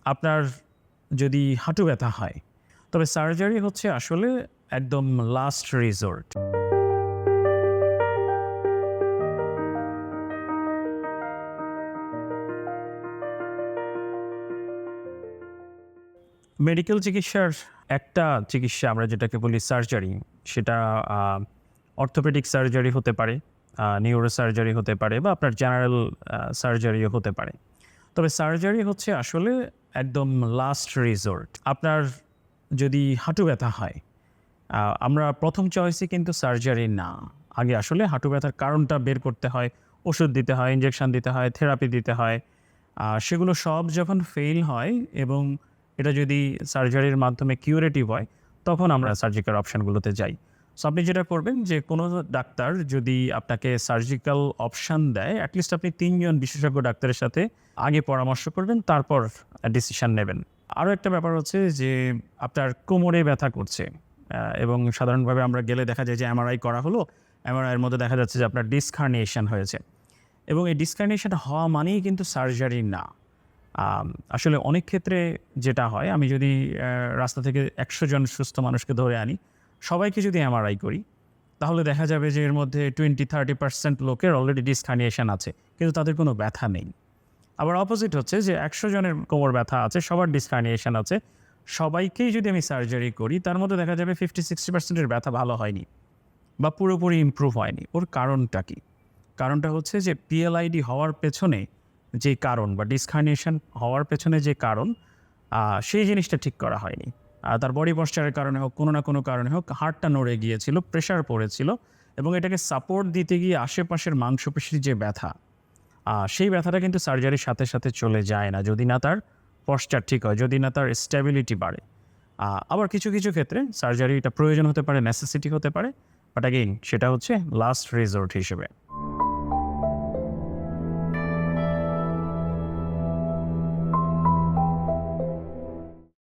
আপনার যদি হাঁটু ব্যথা হয়, তবে সার্জারি হচ্ছে আসলে একদম লাস্ট রিসোর্ট। মেডিকেল চিকিৎসার একটা চিকিৎসা আমরা যেটাকে বলি সার্জারি, সেটা আ অর্থোপেডিক সার্জারি হতে পারে, নিউরো সার্জারি হতে পারে বা আপনার জেনারেল সার্জারিও হতে পারে। তবে সার্জারি হচ্ছে আসলে একদম লাস্ট রিসোর্ট। আপনার যদি হাঁটু ব্যথা হয়, আমরা ১ম চয়েসই কিন্তু সার্জারি না। আগে আসলে হাঁটু ব্যথার কারণটা বের করতে হয়, ওষুধ দিতে হয়, ইনজেকশন দিতে হয়, থেরাপি দিতে হয়। সেগুলো সব যখন ফেইল হয় এবং এটা যদি সার্জারির মাধ্যমে কিউরেটিভ হয়, তখন আমরা সার্জিক্যাল অপশনগুলোতে যাই। সো আপনি যেটা করবেন যে কোনো ডাক্তার যদি আপনাকে সার্জিক্যাল অপশন দেয়, এটলিস্ট আপনি ৩ জন বিশেষজ্ঞ ডাক্তারের সাথে আগে পরামর্শ করবেন, তারপর ডিসিশন নেবেন। আরো একটা ব্যাপার হচ্ছে যে আপনার কোমরে ব্যথা করছে এবং সাধারণভাবে আমরা গেলে দেখা যায় যে এমআরআই করা হলো। এমআরআই এর মধ্যে দেখা যাচ্ছে যে আপনার ডিস্ক হার্নিয়েশন হয়েছে এবং এই ডিস্ক হার্নিয়েশন হওয়া মানেই কিন্তু সার্জারি না। আসলে অনেক ক্ষেত্রে যেটা হয়, আমি যদি রাস্তা থেকে ১০০ জন সুস্থ মানুষকে ধরে আনি, সবাইকে যদি এমআরআই করি, তাহলে দেখা যাবে যে এর মধ্যে 20-30% লোকের অলরেডি ডিস্ক হার্নিয়েশন আছে। কিন্তু তাদের কোনো ব্যথা নেই। আবার অপোজিট হচ্ছে যে ১০০ জনের কোমর ব্যথা আছে, সবার ডিস্ক হার্নিয়েশন আছে। সবাইকেই যদি আমি সার্জারি করি, তার মধ্যে দেখা যাবে 50-60% এর ব্যথা ভালো হয়নি বা পুরোপুরি ইমপ্রুভ হয়নি। ওর কারণটা কি? কারণটা হচ্ছে যে পিএলআইডি হওয়ার পেছনে যে কারণ বা ডিস্ক হার্নিয়েশন হওয়ার পেছনে যে কারণ, সেই জিনিসটা ঠিক করা হয়নি। তার বডি পশ্চারের কারণে হোক, কোনো না কোনো কারণে হোক, হাড়টা নড়ে গিয়েছিল, প্রেশার পড়েছিল এবং এটাকে সাপোর্ট দিতে গিয়ে আশেপাশের মাংসপেশির যে ব্যথা, সেই ব্যথাটা কিন্তু সার্জারির সাথে, সাথে চলে যায় না যদি না তার পশ্চার ঠিক হয়, যদি না তার স্ট্যাবিলিটি বাড়ে। আবার কিছু, কিছু ক্ষেত্রে সার্জারিটা প্রয়োজন হতে পারে, নেসেসিটি হতে পারে। বাট অ্যাগেইন সেটা হচ্ছে লাস্ট রিসোর্ট হিসেবে।